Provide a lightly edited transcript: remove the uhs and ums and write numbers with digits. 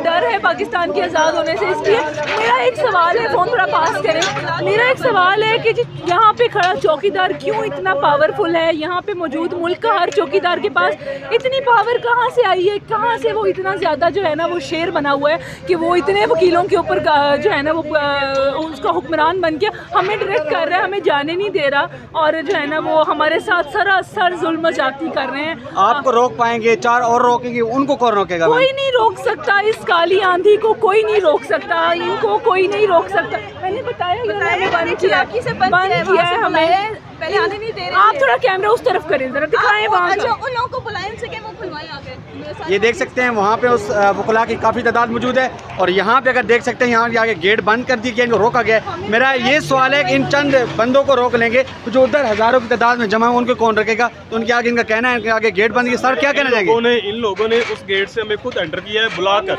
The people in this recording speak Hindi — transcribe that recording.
डर है पाकिस्तान के आज़ाद होने से। इसलिए मेरा एक सवाल है, फ़ोन थोड़ा पास करें, मेरा एक सवाल है कि यहाँ पे खड़ा चौकीदार क्यों इतना पावरफुल है? यहाँ पे मौजूद मुल्क का हर चौकीदार के पास इतनी पावर कहाँ से आई है? कहाँ से वो इतना ज़्यादा जो है ना वो शेर बना हुआ है कि वो इतने वकीलों के ऊपर जो है ना वो उसका हुक्मरान बन के हमें डायरेक्ट कर रहा है, हमें जाने नहीं दे रहा, और जो है ना वो हमारे साथ सरासर जुल्म ज्यादती कर रहे हैं। आपको रोक पाएंगे, 4 और रोकेंगे, उनको कौन रोकेगा? कोई नहीं रोक सकता, इस काली आंधी को कोई नहीं रोक सकता, इनको कोई नहीं रोक सकता। मैंने बताया बंद किया है हमें, पहले आने नहीं दे रहे। आप थोड़ा कैमरा उस तरफ करें, जरा दिखाएं वहाँ। अच्छा, उन लोगों को बुलाएं, उनसे वो खुलवाएं आके। ये देख सकते हैं वहाँ पे उस वकला की काफ़ी तादाद मौजूद है, और यहाँ पे अगर देख सकते हैं यहाँ आगे गेट बंद कर दी गया, इनको रोका गया। मेरा ये सवाल है कि इन चंद बंदों को रोक लेंगे तो जो उधर हज़ारों की तादाद में जमा है उनको कौन रखेगा? तो उनके आगे इनका कहना है कि आगे गेट बंद किया। सर क्या कहना चाहेंगे? इन लोगों ने उस गेट से हमें खुद एंटर किया है बुलाकर।